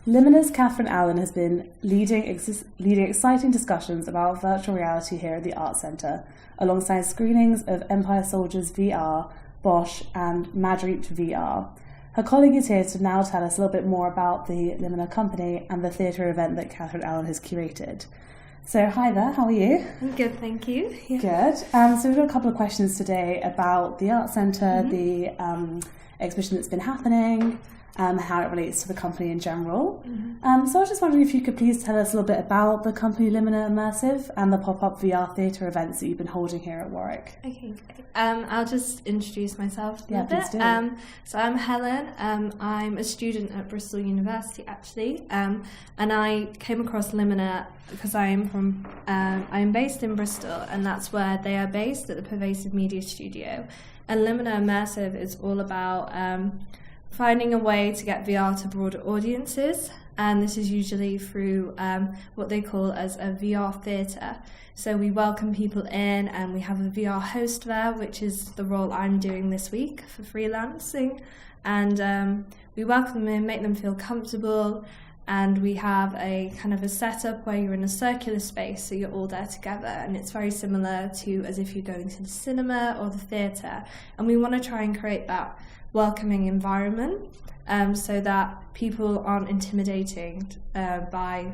Limina's Catherine Allen has been leading exciting discussions about virtual reality here at the Arts Centre, alongside screenings of Empire Soldiers VR, Bosch and Madrid VR. Her colleague is here to now tell us a little bit more about the Limina company and the theatre event that Catherine Allen has curated. So hi there, how are you? I'm good, thank you. Yeah. Good. So we've got a couple of questions today about the Arts Centre, the exhibition that's been happening, how it relates to the company in general. So I was just wondering if you could please tell us a little bit about the company Limina Immersive and the pop-up VR theatre events that you've been holding here at Warwick. Okay, great. I'll just introduce myself a little bit. Please do. So I'm Helen. I'm a student at Bristol University actually, and I came across Limina because I'm based in Bristol, and that's where they are based at the Pervasive Media Studio. And Limina Immersive is all about finding a way to get VR to broader audiences, and this is usually through what they call as a VR theatre. So we welcome people in, and we have a VR host there, which is the role I'm doing this week for freelancing, and we welcome them in, make them feel comfortable, and we have a kind of a setup where you're in a circular space, so you're all there together, and it's very similar to as if you're going to the cinema or the theatre, and we want to try and create that welcoming environment so that people aren't intimidated by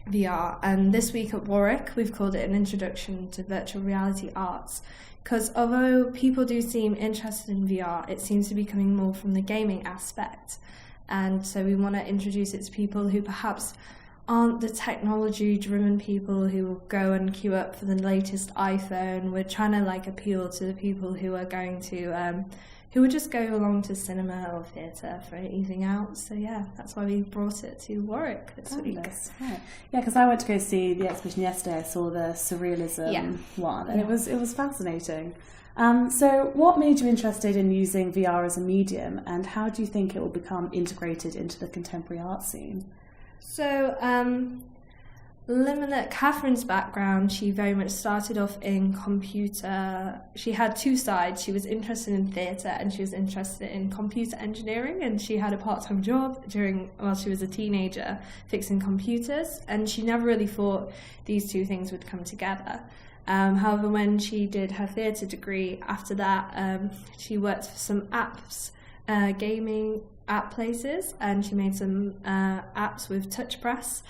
VR. And this week at Warwick we've called it an introduction to virtual reality arts, because although people do seem interested in VR, it seems to be coming more from the gaming aspect, and so we want to introduce it to people who perhaps aren't the technology driven people who will go and queue up for the latest iPhone. We're trying to appeal to the people who are going to who would just go along to cinema or theatre for an evening out. So yeah, that's why we brought it to Warwick this week. Right. Yeah, because I went to go see the exhibition yesterday. I saw the surrealism one, and it was fascinating. So what made you interested in using VR as a medium, and how do you think it will become integrated into the contemporary art scene? So Limina, Catherine's background, she very much started off in computer. She had two sides. She was interested in theatre and she was interested in computer engineering, and she had a part-time job while she was a teenager fixing computers, and she never really thought these two things would come together. However, when she did her theatre degree, after that she worked for some apps, gaming app places, and she made some apps with touch press.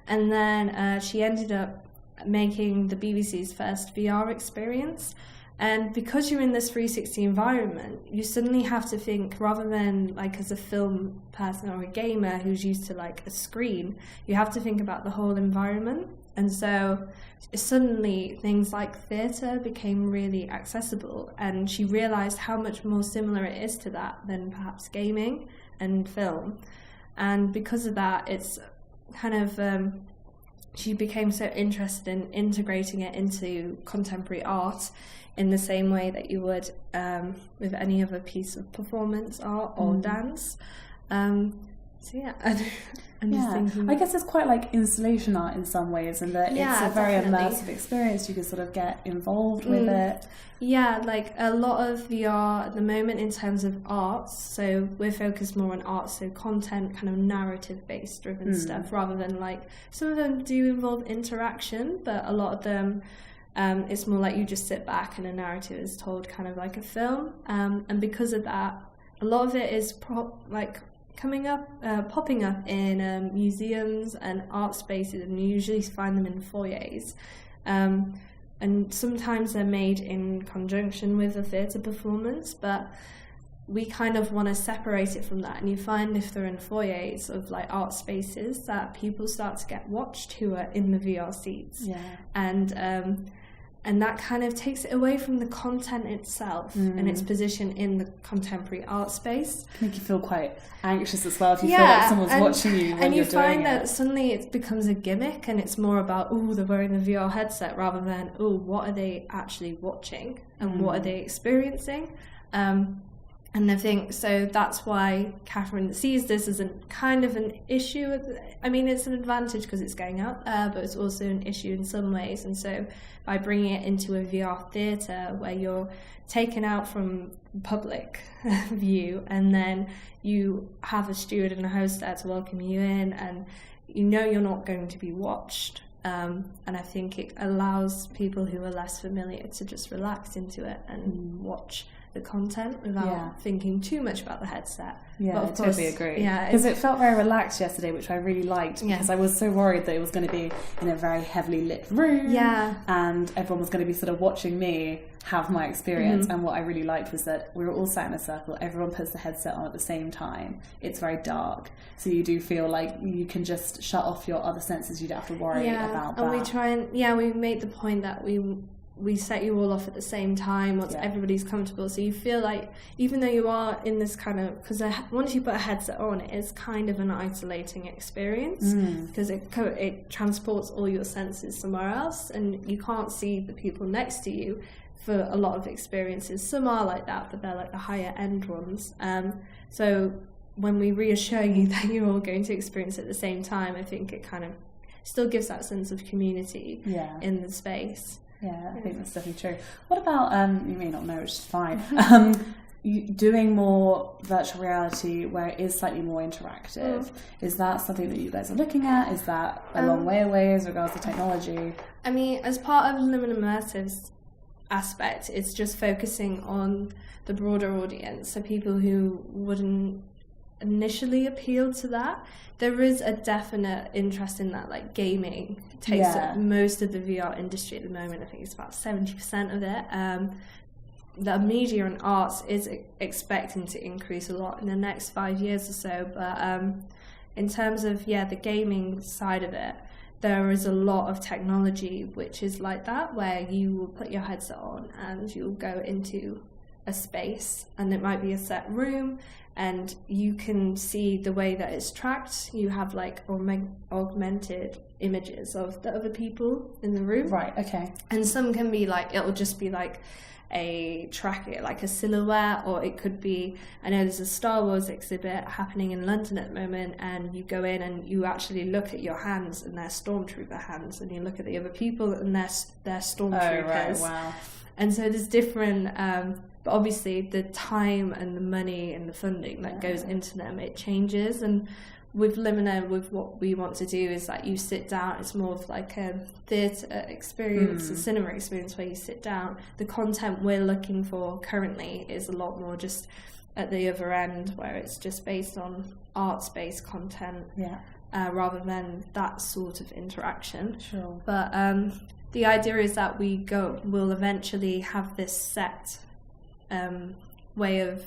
And then she ended up making the BBC's first VR experience. And because you're in this 360 environment, you suddenly have to think, rather than as a film person or a gamer who's used to a screen, you have to think about the whole environment. And so suddenly things like theatre became really accessible, and she realised how much more similar it is to that than perhaps gaming and film. And because of that, it's kind of she became so interested in integrating it into contemporary art in the same way that you would with any other piece of performance art or dance. So yeah, I'm just thinking. I guess it's quite like installation art in some ways, and that it's a very immersive experience. You can sort of get involved with it. Yeah, a lot of VR at the moment in terms of arts, so we're focused more on art, so content, kind of narrative-based driven stuff, rather than some of them do involve interaction, but a lot of them it's more like you just sit back and a narrative is told kind of like a film, and because of that, a lot of it is popping up in museums and art spaces, and you usually find them in foyers. And sometimes they're made in conjunction with a theatre performance, but we kind of want to separate it from that. And you find if they're in foyers of art spaces that people start to get watched who are in the VR seats. Yeah. And that kind of takes it away from the content itself and its position in the contemporary art space. Can make you feel quite anxious as well if you feel like someone's watching you when you're doing it. And you find that suddenly it becomes a gimmick, and it's more about, they're wearing the VR headset, rather than, what are they actually watching and what are they experiencing? And And I think so that's why Catherine sees this as a kind of an issue. I mean, it's an advantage because it's going out there, but it's also an issue in some ways. And so by bringing it into a VR theatre where you're taken out from public view, and then you have a steward and a host there to welcome you in, and you know you're not going to be watched. And I think it allows people who are less familiar to just relax into it and watch the content without thinking too much about the headset. Yeah, but I totally agree. Yeah, because it felt very relaxed yesterday, which I really liked, because I was so worried that it was going to be in a very heavily lit room, and everyone was going to be sort of watching me have my experience. And what I really liked was that we were all sat in a circle, everyone puts the headset on at the same time, it's very dark, so you do feel like you can just shut off your other senses, you don't have to worry about that. And we try and we made the point that we set you all off at the same time once everybody's comfortable, so you feel like even though you are in this kind of, because once you put a headset on, it is kind of an isolating experience, because it transports all your senses somewhere else, and you can't see the people next to you for a lot of experiences. Some are like that, but they're like the higher end ones. So when we reassure you that you're all going to experience it at the same time, I think it kind of still gives that sense of community in the space. Yeah, I think that's definitely true. What about, you may not know, which is fine, doing more virtual reality where it is slightly more interactive? Is that something that you guys are looking at? Is that a long way away as regards to technology? I mean, as part of Limit Immersive's aspect, it's just focusing on the broader audience, so people who wouldn't initially appeal to that. There is a definite interest in that, like gaming takes up most of the VR industry at the moment. I think it's about 70% of it. The media and arts is expecting to increase a lot in the next 5 years or so, but in terms of the gaming side of it, there is a lot of technology which is like that, where you will put your headset on and you'll go into a space, and it might be a set room, and you can see the way that it's tracked. You have like augmented images of the other people in the room. Right, okay. And some can be like, it'll just be like a tracker, like a silhouette, or it could be, I know there's a Star Wars exhibit happening in London at the moment, and you go in and you actually look at your hands, and they're stormtrooper hands, and you look at the other people and they're stormtroopers. Oh, right, wow. And so there's different, but obviously the time and the money and the funding that goes into them, it changes. And with Limina, with what we want to do is that you sit down, it's more of like a theatre experience, a cinema experience where you sit down. The content we're looking for currently is a lot more just at the other end, where it's just based on arts-based content rather than that sort of interaction. Sure. But the idea is that we'll eventually have this set way of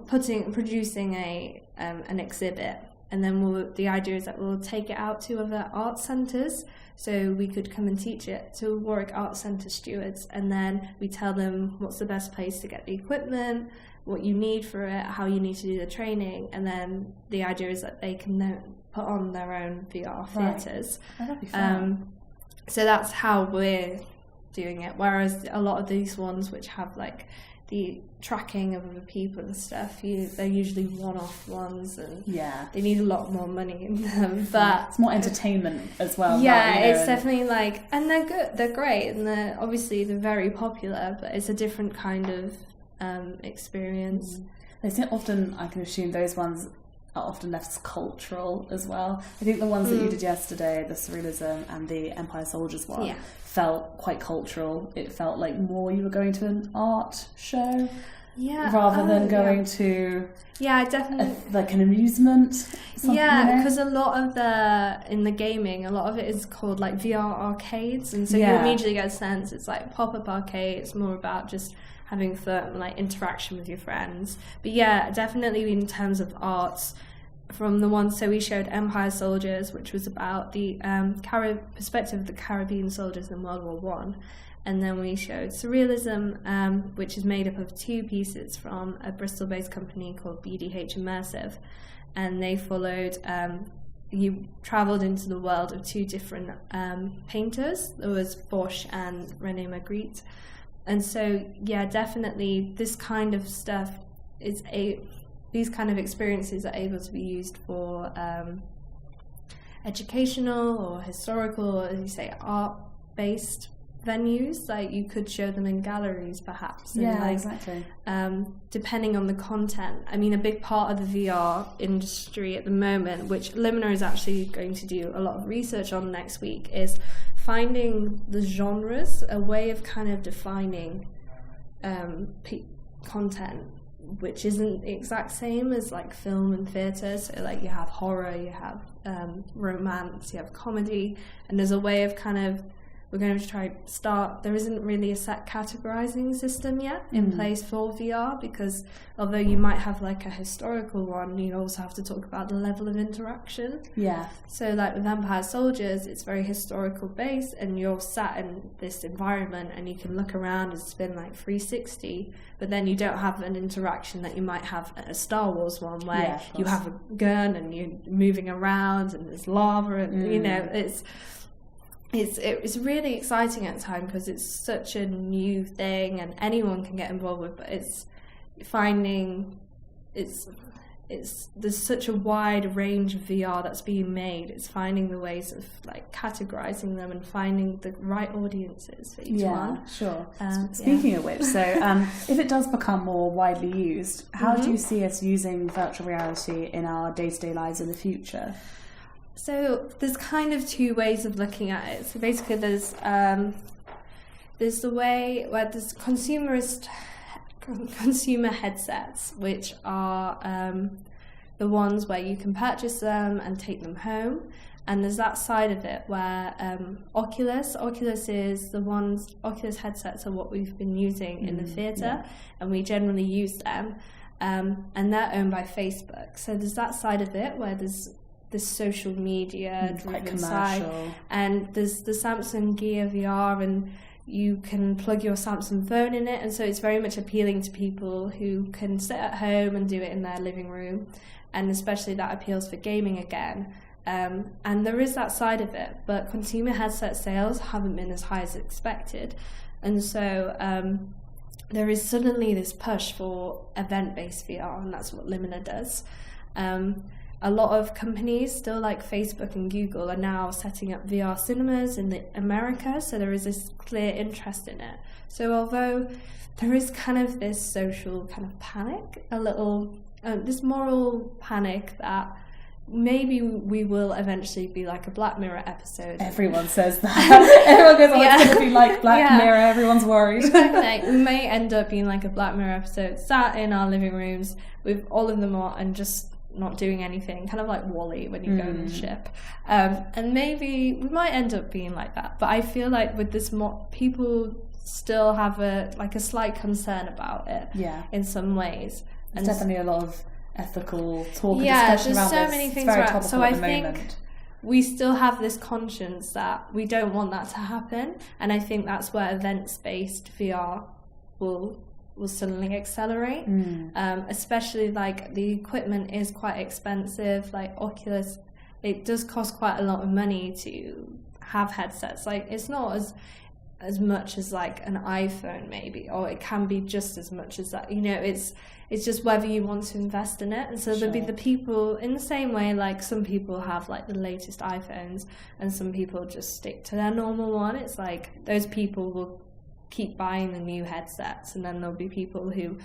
producing an exhibit, and then the idea is that we'll take it out to other art centres, so we could come and teach it to Warwick Arts Centre stewards, and then we tell them what's the best place to get the equipment, what you need for it, how you need to do the training, and then the idea is that they can then put on their own VR theatres. Oh, that'd be fun. So that's how we're doing it, whereas a lot of these ones which have like the tracking of other people and stuff, they're usually one-off ones, and they need a lot more money in them. But it's more entertainment as well. It's definitely like, and they're good, they're great, and they're very popular, but it's a different kind of experience. Often, I can assume those ones are often less cultural as well. I think the ones that you did yesterday, the Surrealism and the Empire Soldiers one, felt quite cultural. It felt like more you were going to an art show rather than going to definitely like an amusement. Because a lot of in the gaming, a lot of it is called like VR arcades, and so you immediately get a sense it's like pop-up arcade. It's more about just having fun, like interaction with your friends. But definitely in terms of arts, from the ones, so we showed Empire Soldiers, which was about the perspective of the Caribbean soldiers in World War One, and then we showed Surrealism, which is made up of two pieces from a Bristol-based company called BDH Immersive, and they followed. You travelled into the world of two different painters. There was Bosch and René Magritte. And so, yeah, definitely this kind of stuff these kind of experiences are able to be used for educational or historical, or as you say, art-based venues. Like you could show them in galleries perhaps, and exactly. Depending on the content. I mean, a big part of the VR industry at the moment, which Limina is actually going to do a lot of research on next week, is finding the genres, a way of kind of defining content which isn't the exact same as like film and theatre. So like you have horror, you have romance, you have comedy, and there's a way of kind of, we're going to there isn't really a set categorizing system yet in place for VR, because although you might have like a historical one, you also have to talk about the level of interaction. Yeah. So like with Vampire Soldiers, it's very historical based, and you're sat in this environment and you can look around and spin like 360, but then you don't have an interaction that you might have at a Star Wars one, where you have a gun and you're moving around and there's lava and, you know, it's really exciting at the time because it's such a new thing and anyone can get involved with, but there's such a wide range of VR that's being made. It's finding the ways of like categorizing them and finding the right audiences for each one. Yeah, sure. Speaking of which, so if it does become more widely used, how do you see us using virtual reality in our day-to-day lives in the future? So there's kind of two ways of looking at it. So basically there's the way where there's consumer headsets, which are the ones where you can purchase them and take them home. And there's that side of it where Oculus headsets are what we've been using in the theatre, and we generally use them. And they're owned by Facebook. So there's that side of it where there's this social media driven side, and there's the Samsung Gear VR, and you can plug your Samsung phone in it, and so it's very much appealing to people who can sit at home and do it in their living room, and especially that appeals for gaming again. And there is that side of it, but consumer headset sales haven't been as high as expected, and so there is suddenly this push for event-based VR, and that's what Limina does. A lot of companies, still like Facebook and Google, are now setting up VR cinemas in America, so there is this clear interest in it. So although there is kind of this social kind of panic, a little, this moral panic that maybe we will eventually be like a Black Mirror episode. Everyone says that. Everyone goes, it's going to be like Black Mirror, everyone's worried. Exactly. We may end up being like a Black Mirror episode, sat in our living rooms with all of them on and just not doing anything, kind of like WALL-E when you go on the ship. And maybe we might end up being like that. But I feel like with this, people still have a slight concern about it in some ways. There's definitely a lot of ethical talk and discussion around this. Yeah, there's so many things around. So I think we still have this conscience that we don't want that to happen. And I think that's where events-based VR will suddenly accelerate, especially like the equipment is quite expensive. Like Oculus, it does cost quite a lot of money to have headsets. Like it's not as much as like an iPhone maybe, or it can be just as much as that. You know, it's just whether you want to invest in it. And so there'll be the people in the same way, like some people have like the latest iPhones and some people just stick to their normal one. It's like those people will keep buying the new headsets, and then there'll be people who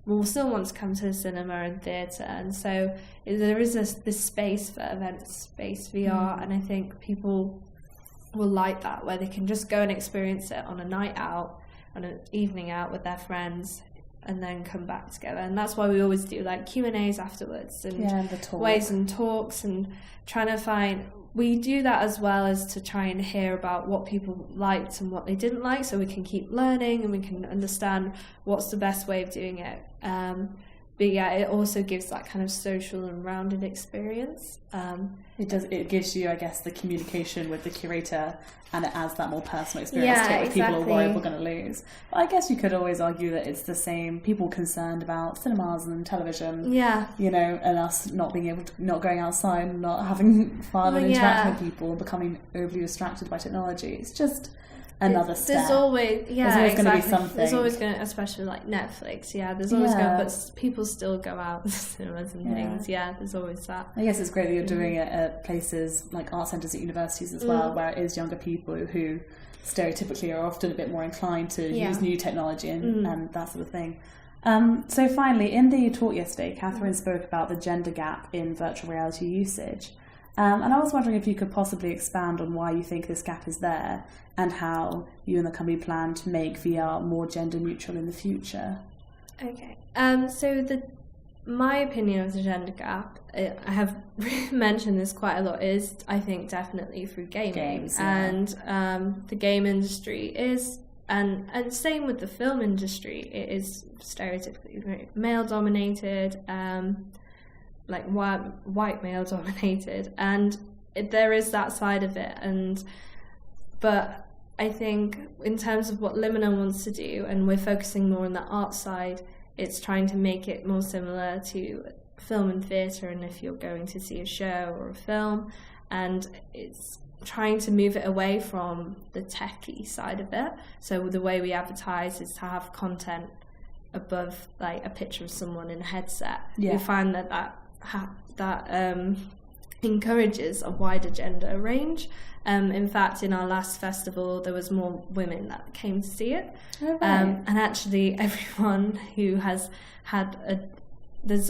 will still want to come to the cinema and theatre, and so there is this space for event-based VR, and I think people will like that, where they can just go and experience it on a night out, on an evening out with their friends, and then come back together. And that's why we always do like Q&As afterwards, and ways and talks, and trying to find. We do that as well as to try and hear about what people liked and what they didn't like, so we can keep learning and we can understand what's the best way of doing it. But yeah, it also gives that kind of social and rounded experience. It gives you, I guess, the communication with the curator, and it adds that more personal experience to it, which people are worried we're going to lose. But I guess you could always argue that it's the same. People concerned about cinemas and television, you know, and us not going outside, and not having fun and interacting with people, becoming overly distracted by technology. It's just another step. There's always going to be something. There's always going to, especially like Netflix. Yeah, there's always but people still go out to cinemas and things. Yeah, there's always that. I guess it's great that you're doing it at places like art centres at universities as well, where it is younger people who stereotypically are often a bit more inclined to use new technology and that sort of thing. So finally, in the talk yesterday, Catherine spoke about the gender gap in virtual reality usage. And I was wondering if you could possibly expand on why you think this gap is there and how you and the company plan to make VR more gender neutral in the future. Okay. So my opinion of the gender gap, I have mentioned this quite a lot, is I think definitely through gaming. Games, yeah. And the game industry is, and same with the film industry, it is stereotypically very male dominated, like white male dominated, and there is that side of it. But I think in terms of what Limina wants to do, and we're focusing more on the art side, it's trying to make it more similar to film and theatre, and if you're going to see a show or a film, and it's trying to move it away from the techie side of it. So the way we advertise is to have content above like a picture of someone in a headset. We find that encourages a wider gender range. In fact, in our last festival, there was more women that came to see it. Oh, right. And actually, everyone who has had there's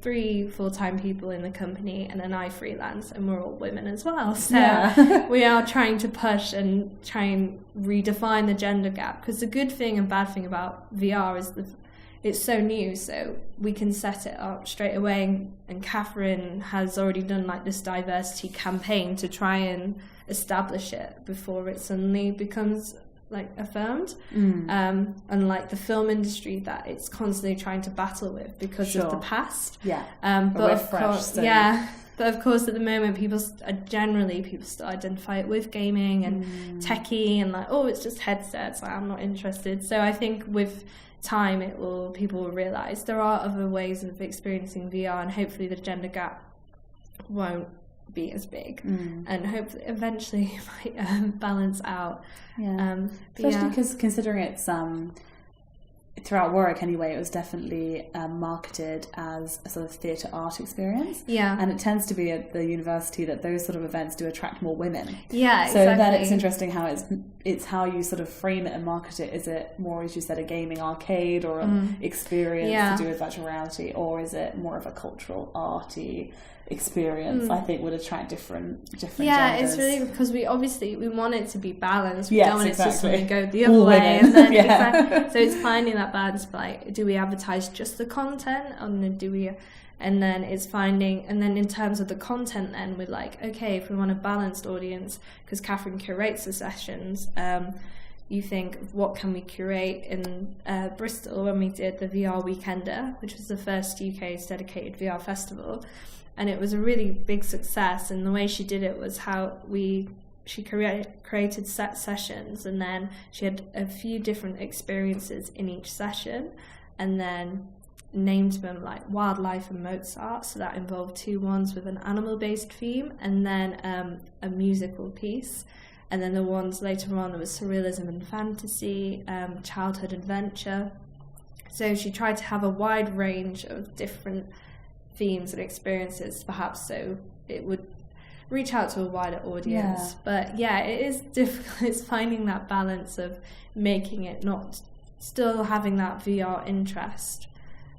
3 full-time people in the company, and then I freelance, and we're all women as well. So we are trying to push and try and redefine the gender gap, because the good thing and bad thing about VR is it's so new, so we can set it up straight away, and Catherine has already done like this diversity campaign to try and establish it before it suddenly becomes like affirmed. Unlike the film industry that it's constantly trying to battle with because of the past. But of course at the moment people still identify it with gaming and techie, and like, oh, it's just headsets, like, I'm not interested. So I think with time people will realize there are other ways of experiencing VR, and hopefully the gender gap won't be as big, and hopefully eventually it might balance out. Especially because considering it's throughout Warwick anyway, it was definitely marketed as a sort of theatre art experience. And it tends to be at the university that those sort of events do attract more women. So then it's interesting how it's how you sort of frame it and market it. Is it more, as you said, a gaming arcade or an experience to do with virtual reality, or is it more of a cultural arty experience? I think would attract different genders. It's really because we want it to be balanced. We don't want it to suddenly go the other All way, women. and then so it's finding that balance. Like, do we advertise just the content, and then it's finding, and then in terms of the content, then we're like, okay, if we want a balanced audience, because Catherine curates the sessions, you think, what can we curate? In Bristol, when we did the VR Weekender, which was the first UK's dedicated VR festival, and it was a really big success, and the way she did it was how she created set sessions, and then she had a few different experiences in each session, and then named them like wildlife and Mozart, so that involved 2 ones with an animal-based theme, and then a musical piece, and then the ones later on, there was surrealism and fantasy, childhood adventure. So she tried to have a wide range of different themes and experiences, perhaps so it would reach out to a wider audience. But it is difficult. It's finding that balance of making it not still having that VR interest,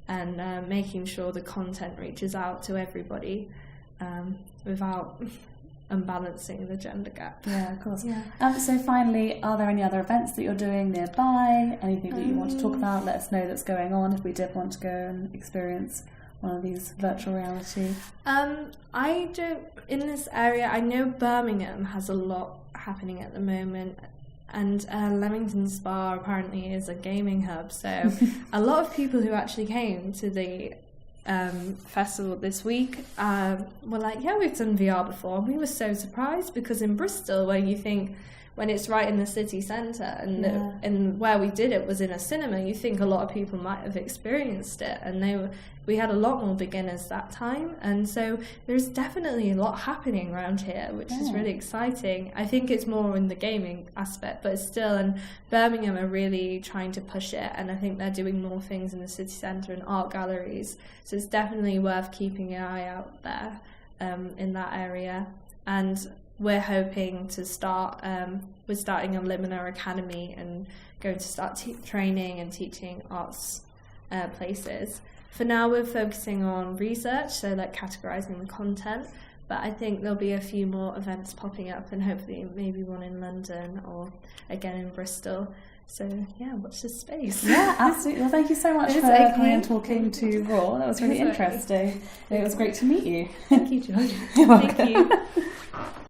and making sure the content reaches out to everybody without unbalancing the gender gap. Of course. So finally, are there any other events that you're doing nearby? Anything that you want to talk about? Let us know that's going on if we did want to go and experience one of these virtual reality. I don't, in this area, I know Birmingham has a lot happening at the moment, and Leamington Spa apparently is a gaming hub, so a lot of people who actually came to the festival this week were like, we've done VR before, and we were so surprised, because in Bristol, where you think when it's right in the city centre, and where we did it was in a cinema. You think a lot of people might have experienced it, and we had a lot more beginners that time, and so there's definitely a lot happening around here, which is really exciting. I think it's more in the gaming aspect, but still, and Birmingham are really trying to push it, and I think they're doing more things in the city centre and art galleries, so it's definitely worth keeping an eye out there in that area. And we're hoping to start, we're starting a Limina Academy and going to start training and teaching arts places. For now, we're focusing on research, so like categorising the content, but I think there'll be a few more events popping up, and hopefully maybe one in London or again in Bristol. So yeah, watch this space. Yeah, absolutely. Well, thank you so much for coming and talking to Raw. That was really interesting. It was great to meet you. Thank you, George. You're welcome. Thank you.